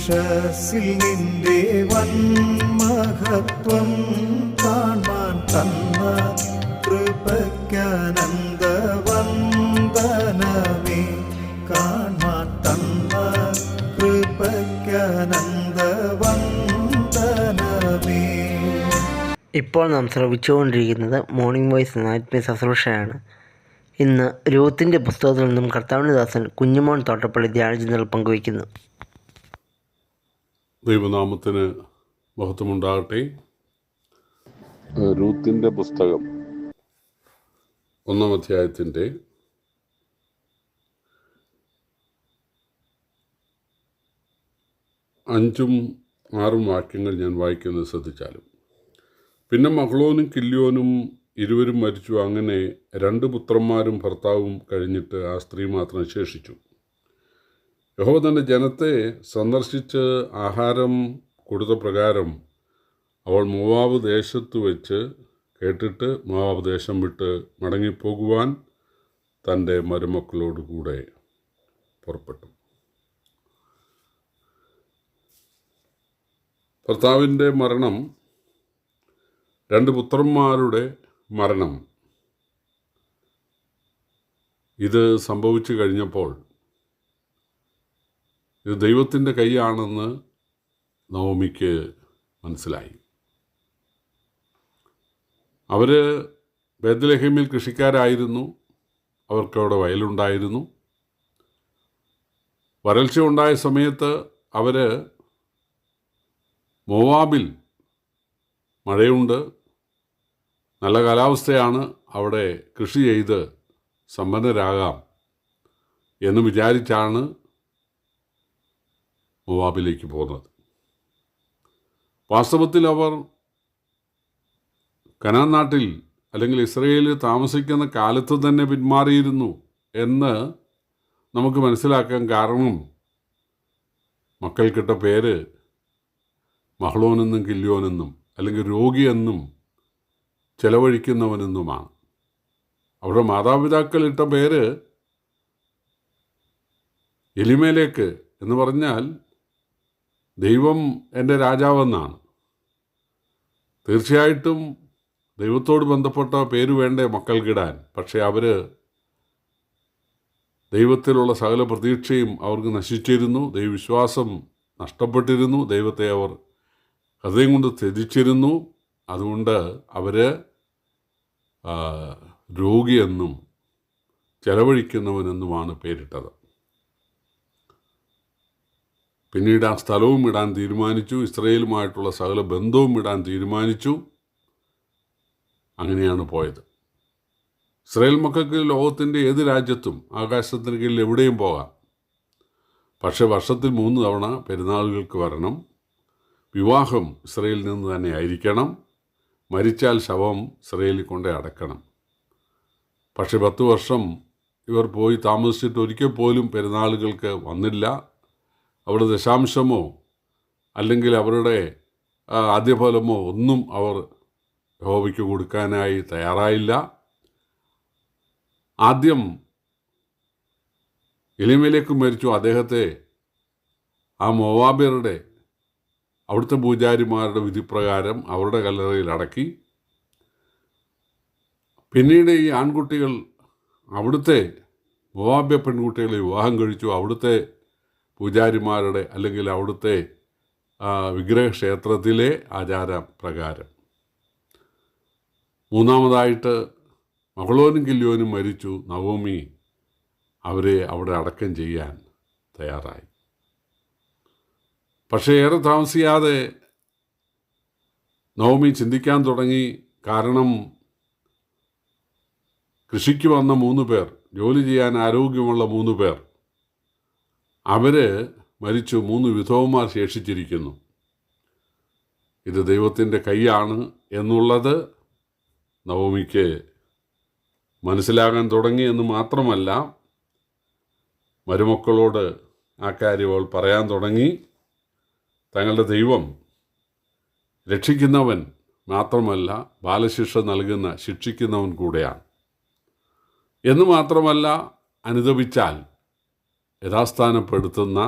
ഉഷസ്സിൽ നിന്റെ വന്മഹത്വം കാണാൻ തന്ന കൃപയ്ക്കനന്ത വന്ദനമേ, കാണാൻ തന്ന കൃപയ്ക്കനന്ത വന്ദനമേ. ഇപ്പോൾ നാം ശ്രവിച്ചുകൊണ്ടിരിക്കുന്നത് മോർണിംഗ് വോയിസ് എന്ന ആത്മീയ ശുശ്രൂഷയാണ്. ഇന്ന് രൂത്തിന്റെ പുസ്തകത്തിൽ നിന്നും കർത്താവിന്റെ ദാസൻ കുഞ്ഞുമോൻ തോട്ടപ്പള്ളി ധ്യാനചിന്തകൾ പങ്കുവയ്ക്കുന്നു. ദൈവനാമത്തിന് മഹത്വമുണ്ടാകട്ടെ. രൂത്തിന്റെ പുസ്തകം 1-ാം അധ്യായത്തിൻ്റെ 5-ഉം 6-ഉം വാക്യങ്ങൾ ഞാൻ വായിക്കുന്നത് ശ്രദ്ധിച്ചാലും. പിന്നെ മഹ്ലോനും കില്യോനും ഇരുവരും മരിച്ചു. അങ്ങനെ 2 പുത്രന്മാരും ഭർത്താവും കഴിഞ്ഞിട്ട് ആ സ്ത്രീ മാത്രം ശേഷിച്ചു. യഹോവ തൻ്റെ ജനത്തെ സന്ദർശിച്ച് ആഹാരം കൊടുത്ത പ്രകാരം അവൾ മോവാബ് ദേശത്ത് വെച്ച് കേട്ടിട്ട് മോവാബ് ദേശം വിട്ട് മടങ്ങിപ്പോകുവാൻ തൻ്റെ മരുമക്കളോടുകൂടെ പുറപ്പെട്ടു. ഭർത്താവിൻ്റെ മരണം, 2 പുത്രന്മാരുടെ മരണം, ഇത് സംഭവിച്ചു കഴിഞ്ഞപ്പോൾ ഇത് ദൈവത്തിൻ്റെ കൈയാണെന്ന് നവോമിക്ക് മനസ്സിലായി. അവർ ബേത്ലഹേമിൽ കൃഷിക്കാരായിരുന്നു. അവർക്കവിടെ വയലുണ്ടായിരുന്നു. വരൾച്ച ഉണ്ടായ സമയത്ത് അവർ മോവാബിൽ മഴയുണ്ട്, നല്ല കാലാവസ്ഥയാണ്, അവിടെ കൃഷി ചെയ്ത് സമ്പന്നരാകാം എന്ന് വിചാരിച്ചാണ് മോവാബിലേക്ക് പോകുന്നത്. വാസ്തവത്തിൽ അവർ കനാൻ നാട്ടിൽ അല്ലെങ്കിൽ ഇസ്രയേലിൽ താമസിക്കുന്ന കാലത്ത് തന്നെ പിന്മാറിയിരുന്നു എന്ന് നമുക്ക് മനസ്സിലാക്കാൻ കാരണം മക്കൾക്കിട്ട പേര് മഹ്ലോനെന്നും കില്യോനെന്നും അല്ലെങ്കിൽ രോഗിയെന്നും ചെലവഴിക്കുന്നവനെന്നുമാണ്. അവരുടെ മാതാപിതാക്കൾ ഇട്ട പേര് എലിമേലേക്ക് എന്ന് പറഞ്ഞാൽ ദൈവം എൻ്റെ രാജാവെന്നാണ്. തീർച്ചയായിട്ടും ദൈവത്തോട് ബന്ധപ്പെട്ട പേര് വേണ്ടേ മക്കൾക്കിടാൻ. പക്ഷേ അവർ ദൈവത്തിലുള്ള സകല പ്രതീക്ഷയും അവർക്ക് നശിച്ചിരുന്നു. ദൈവവിശ്വാസം നഷ്ടപ്പെട്ടിരുന്നു. ദൈവത്തെ അവർ ഹൃദയം കൊണ്ട് ത്യജിച്ചിരുന്നു. അതുകൊണ്ട് അവർ രോഗിയെന്നും ചെലവഴിക്കുന്നവനെന്നുമാണ് പേരിട്ടത്. പിന്നീട് ആ സ്ഥലവും ഇടാൻ തീരുമാനിച്ചു. ഇസ്രയേലുമായിട്ടുള്ള സകല ബന്ധവും ഇടാൻ തീരുമാനിച്ചു. അങ്ങനെയാണ് പോയത്. ഇസ്രയേൽ മക്കൾക്ക് ലോകത്തിൻ്റെ ഏത് രാജ്യത്തും ആകാശത്തിന് കീഴിൽ എവിടെയും പോകാം. പക്ഷേ വർഷത്തിൽ 3 തവണ പെരുന്നാളുകൾക്ക് വരണം. വിവാഹം ഇസ്രയേലിൽ നിന്ന് തന്നെ ആയിരിക്കണം. മരിച്ചാൽ ശവം ഇസ്രയേലിൽ കൊണ്ടേ അടക്കണം. പക്ഷെ 10 വർഷം ഇവർ പോയി താമസിച്ചിട്ട് ഒരിക്കൽ പോലും പെരുന്നാളുകൾക്ക് വന്നില്ല. അവിടെ ദശാംശമോ അല്ലെങ്കിൽ അവരുടെ ആദ്യഫലമോ ഒന്നും അവർ യഹോവയ്ക്ക് കൊടുക്കാനായി തയ്യാറായില്ല. ആദ്യം എലിമേലേക്ക് മരിച്ചു. അദ്ദേഹത്തെ ആ മോവാബ്യരുടെ അവിടുത്തെ പൂജാരിമാരുടെ വിധിപ്രകാരം അവരുടെ കല്ലറയിൽ അടക്കി. പിന്നീട് ഈ ആൺകുട്ടികൾ അവിടുത്തെ മോവാബ്യ പെൺകുട്ടികളെ വിവാഹം കഴിച്ചു. അവിടുത്തെ പൂജാരിമാരുടെ അല്ലെങ്കിൽ അവിടുത്തെ വിഗ്രഹക്ഷേത്രത്തിലെ ആചാരപ്രകാരം. മൂന്നാമതായിട്ട് മഹ്ലോനും കില്യോനും മരിച്ചു. നവോമി അവരെ അവിടെ അടക്കം ചെയ്യാൻ തയ്യാറായി. പക്ഷേ ഏറെ താമസിയാതെ നവോമി ചിന്തിക്കാൻ തുടങ്ങി. കാരണം കൃഷിക്ക് വന്ന 3 പേർ, ജോലി ചെയ്യാൻ ആരോഗ്യമുള്ള 3 പേർ, അവർ മരിച്ചു. 3 വിധവന്മാർ ശേഷിച്ചിരിക്കുന്നു. ഇത് ദൈവത്തിൻ്റെ കൈയാണ് എന്നുള്ളത് നവോമിക്ക് മനസ്സിലാകാൻ തുടങ്ങി എന്ന് മാത്രമല്ല, മരുമക്കളോട് ആ കാര്യം അവൾ പറയാൻ തുടങ്ങി. തങ്ങളുടെ ദൈവം രക്ഷിക്കുന്നവൻ മാത്രമല്ല, ബാലശിക്ഷ നൽകുന്ന ശിക്ഷിക്കുന്നവൻ കൂടെയാണ് എന്ന് മാത്രമല്ല, അനുതപിച്ചാൽ യഥാസ്ഥാനപ്പെടുത്തുന്ന,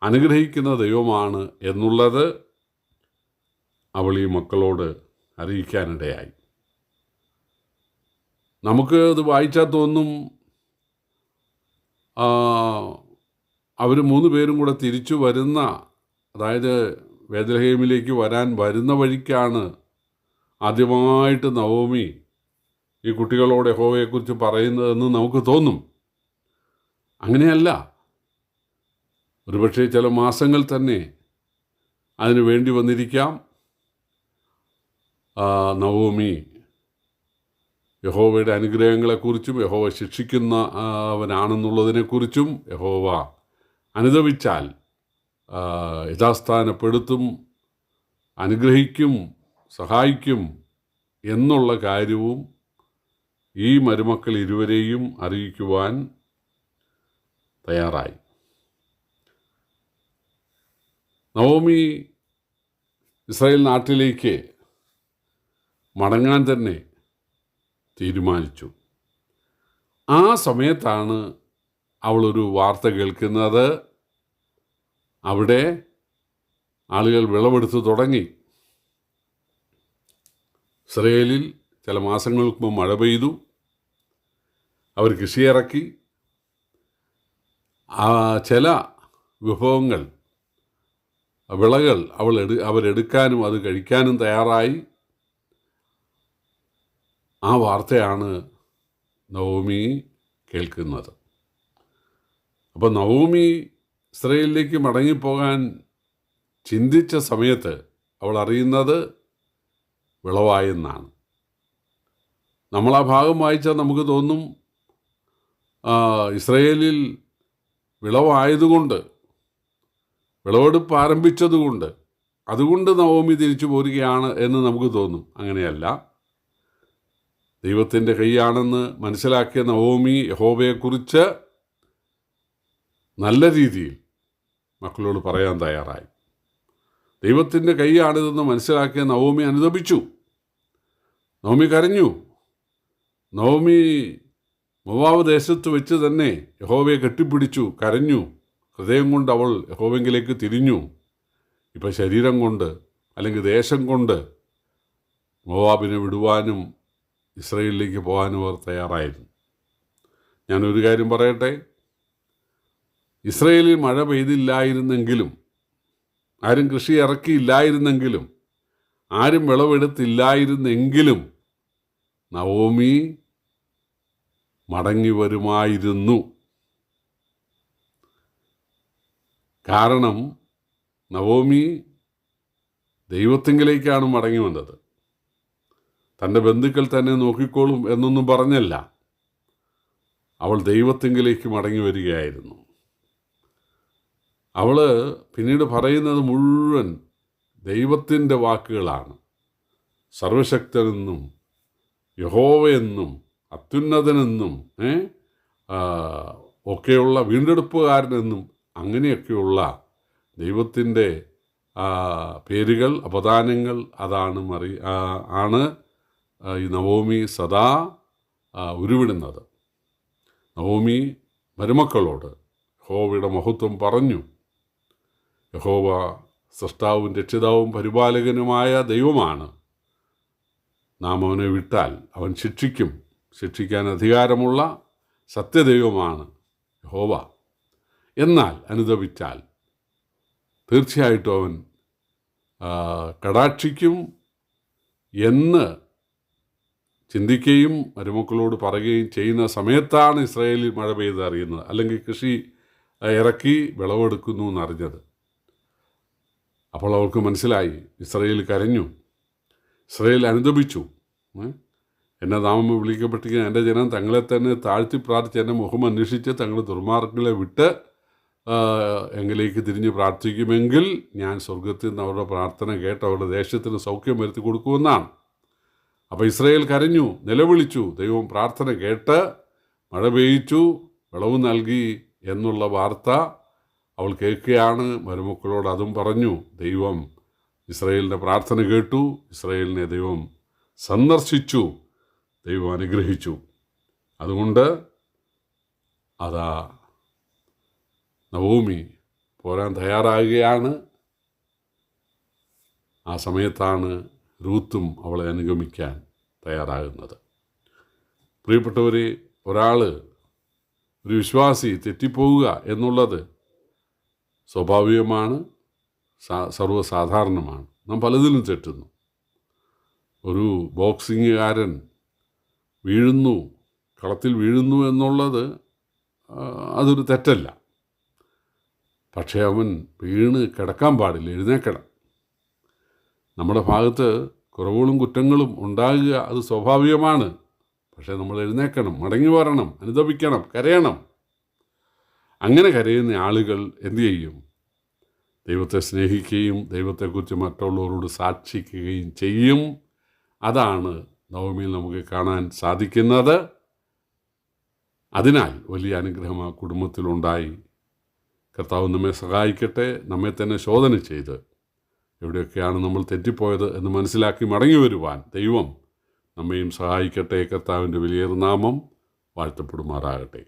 അനുഗ്രഹിക്കുന്ന ദൈവമാണ് എന്നുള്ളത് അവൾ ഈ മക്കളോട് അറിയിക്കാനിടയായി. നമുക്ക് ഇത് വായിച്ചാൽ തോന്നും അവർ 3 പേരും കൂടെ തിരിച്ചു വരുന്ന, അതായത് ബേത്ലഹേമിലേക്ക് വരുന്ന വഴിക്കാണ് ആദ്യമായിട്ട് നവോമി ഈ കുട്ടികളോട് യഹോവയെക്കുറിച്ച് പറയുന്നതെന്ന് നമുക്ക് തോന്നും. അങ്ങനെയല്ല. ഒരുപക്ഷെ ചില മാസങ്ങൾ തന്നെ അതിനു വേണ്ടി വന്നിരിക്കാം. നവോമി യഹോവയുടെ അനുഗ്രഹങ്ങളെക്കുറിച്ചും യഹോവ ശിക്ഷിക്കുന്നവനാണെന്നുള്ളതിനെക്കുറിച്ചും യഹോവ അനുദപിച്ചാൽ യഥാസ്ഥാനപ്പെടുത്തും, അനുഗ്രഹിക്കും, സഹായിക്കും എന്നുള്ള കാര്യവും ഈ മരുമക്കൾ ഇരുവരെയും അറിയിക്കുവാൻ തയ്യാറായി. നവോമി ഇസ്രായേൽ നാട്ടിലേക്ക് മടങ്ങാൻ തന്നെ തീരുമാനിച്ചു. ആ സമയത്താണ് അവളൊരു വാർത്ത കേൾക്കുന്നത്. അവിടെ ആളുകൾ വിളവെടുത്ത് തുടങ്ങി. ഇസ്രായേലിൽ ചില മാസങ്ങൾക്ക് മുമ്പ് മഴ പെയ്തു. അവർ കൃഷിയിറക്കി. ചില വിഭവങ്ങൾ, വിളകൾ അവരെടുക്കാനും അത് കഴിക്കാനും തയ്യാറായി. ആ വാർത്തയാണ് നവോമി കേൾക്കുന്നത്. അപ്പോൾ നവോമി ഇസ്രായേലിലേക്ക് മടങ്ങിപ്പോകാൻ ചിന്തിച്ച സമയത്ത് അവൾ അറിയുന്നത് വിളവായെന്നാണ്. നമ്മൾ ആ ഭാഗം വായിച്ചാൽ നമുക്ക് തോന്നും ഇസ്രായേലിൽ വിളവായതുകൊണ്ട്, വിളവെടുപ്പ് ആരംഭിച്ചതുകൊണ്ട്, അതുകൊണ്ട് നവോമി തിരിച്ചു പോരുകയാണ് എന്ന് നമുക്ക് തോന്നും. അങ്ങനെയല്ല. ദൈവത്തിൻ്റെ കൈയാണെന്ന് മനസ്സിലാക്കിയ നവോമി യഹോവയെക്കുറിച്ച് നല്ല രീതിയിൽ മക്കളോട് പറയാൻ തയ്യാറായി. ദൈവത്തിൻ്റെ കൈയാണിതെന്ന് മനസ്സിലാക്കിയ നവോമി അനുദപിച്ചു. നവോമി കരഞ്ഞു. നവോമി മോവാബ് ദേശത്ത് വെച്ച് തന്നെ യഹോവയെ കെട്ടിപ്പിടിച്ചു, കരഞ്ഞു. ഹൃദയം കൊണ്ട് അവൾ യഹോവെങ്കിലേക്ക് തിരിഞ്ഞു. ഇപ്പം ശരീരം കൊണ്ട് അല്ലെങ്കിൽ ദേശം കൊണ്ട് മോവാബിനെ വിടുവാനും ഇസ്രായേലിലേക്ക് പോകാനും അവർ തയ്യാറായിരുന്നു. ഞാനൊരു കാര്യം പറയട്ടെ. ഇസ്രായേലിൽ മഴ പെയ്തില്ലായിരുന്നെങ്കിലും, ആരും കൃഷി ഇറക്കിയില്ലായിരുന്നെങ്കിലും, ആരും വിളവെടുത്തില്ലായിരുന്നെങ്കിലും നവോമി മടങ്ങി വരുമായിരുന്നു. കാരണം നവോമി ദൈവത്തിങ്കിലേക്കാണ് മടങ്ങി വന്നത്. തൻ്റെ ബന്ധുക്കൾ തന്നെ നോക്കിക്കോളും എന്നൊന്നും പറഞ്ഞല്ല. അവൾ ദൈവത്തിങ്കിലേക്ക് മടങ്ങി വരികയായിരുന്നു. അവൾ പിന്നീട് പറയുന്നത് മുഴുവൻ ദൈവത്തിൻ്റെ വാക്കുകളാണ്. സർവശക്തനെന്നും യഹോവയെന്നും അത്യുന്നതനെന്നും ഒക്കെയുള്ള വീണ്ടെടുപ്പുകാരനെന്നും അങ്ങനെയൊക്കെയുള്ള ദൈവത്തിൻ്റെ പേരുകൾ, അപദാനങ്ങൾ ആണ് ഈ നവോമി സദാ ഉരുവിടുന്നത്. നവോമി മരുമക്കളോട് യഹോവയുടെ മഹത്വം പറഞ്ഞു. യഹോവ സൃഷ്ടാവും രക്ഷിതാവും പരിപാലകനുമായ ദൈവമാണ്. നാം അവനെ വിട്ടാൽ അവൻ ശിക്ഷിക്കും. ശിക്ഷിക്കാൻ അധികാരമുള്ള സത്യദൈവമാണ് യഹോവ. എന്നാൽ അനുദപിച്ചാൽ തീർച്ചയായിട്ടും അവൻ കടാക്ഷിക്കും എന്ന് ചിന്തിക്കുകയും മരുമക്കളോട് പറയുകയും ചെയ്യുന്ന സമയത്താണ് ഇസ്രായേലിൽ മഴ പെയ്ത് അറിയുന്നത്, അല്ലെങ്കിൽ കൃഷി ഇറക്കി വിളവെടുക്കുന്നു എന്നറിഞ്ഞത്. അപ്പോൾ അവർക്ക് മനസ്സിലായി. ഇസ്രായേൽ കരഞ്ഞു, ഇസ്രായേൽ അനുദപിച്ചു. എന്നെ നാമം വിളിക്കപ്പെട്ടിരിക്കുന്ന എൻ്റെ ജനം തങ്ങളെ തന്നെ താഴ്ത്തി പ്രാർത്ഥിച്ച് എൻ്റെ മുഖം അന്വേഷിച്ച് തങ്ങളുടെ ദുർമാർഗ്ഗങ്ങളെ വിട്ട് എങ്കിലേക്ക് തിരിഞ്ഞ് പ്രാർത്ഥിക്കുമെങ്കിൽ ഞാൻ സ്വർഗത്തിൽ നിന്ന് അവരുടെ പ്രാർത്ഥന കേട്ട് അവരുടെ ദേശത്തിന് സൗഖ്യം വരുത്തി കൊടുക്കുമെന്നാണ്. അപ്പോൾ ഇസ്രായേൽ കരഞ്ഞു, നിലവിളിച്ചു. ദൈവം പ്രാർത്ഥന കേട്ട് മഴ പെയ്യിച്ചു, വിളവ് നൽകി എന്നുള്ള വാർത്ത അവൾ കേൾക്കുകയാണ്. മരുമക്കളോട് അതും പറഞ്ഞു. ദൈവം ഇസ്രായേലിൻ്റെ പ്രാർത്ഥന കേട്ടു. ഇസ്രായേലിനെ ദൈവം സന്ദർശിച്ചു, ദൈവം അനുഗ്രഹിച്ചു. അതുകൊണ്ട് നവോമി പോരാൻ തയ്യാറാകുകയാണ്. ആ സമയത്താണ് രൂത്തും അവളെ അനുഗമിക്കാൻ തയ്യാറാകുന്നത്. പ്രിയപ്പെട്ടവരെ, ഒരു വിശ്വാസി തെറ്റിപ്പോവുക എന്നുള്ളത് സ്വാഭാവികമാണ്, സർവ്വസാധാരണമാണ്. നാം പലതിലും തെറ്റുന്നു. ഒരു ബോക്സിങ്ങുകാരൻ കളത്തിൽ വീഴുന്നു എന്നുള്ളത് അതൊരു തെറ്റല്ല. പക്ഷേ അവൻ വീണ് കിടക്കാൻ പാടില്ല, എഴുന്നേക്കണം. നമ്മുടെ ഭാഗത്ത് കുറവുകളും കുറ്റങ്ങളും ഉണ്ടാകുക അത് സ്വാഭാവികമാണ്. പക്ഷേ നമ്മൾ എഴുന്നേക്കണം, മടങ്ങി വരണം, അനുതപിക്കണം, കരയണം. അങ്ങനെ കരയുന്ന ആളുകൾ എന്തു ചെയ്യും? ദൈവത്തെ സ്നേഹിക്കുകയും ദൈവത്തെക്കുറിച്ച് മറ്റുള്ളവരോട് സാക്ഷിക്കുകയും ചെയ്യും. അതാണ് നവമിയിൽ നമുക്ക് കാണാൻ സാധിക്കുന്നത്. അതിനാൽ വലിയ അനുഗ്രഹം ആ കുടുംബത്തിലുണ്ടായി. കർത്താവ് നമ്മെ സഹായിക്കട്ടെ. നമ്മെ തന്നെ ശോധന ചെയ്ത് എവിടെയൊക്കെയാണ് നമ്മൾ തെറ്റിപ്പോയത് എന്ന് മനസ്സിലാക്കി മടങ്ങി വരുവാൻ ദൈവം നമ്മയും സഹായിക്കട്ടെ. കർത്താവിൻ്റെ വലിയ നാമം വാഴ്ത്തപ്പെടുമാറാകട്ടെ.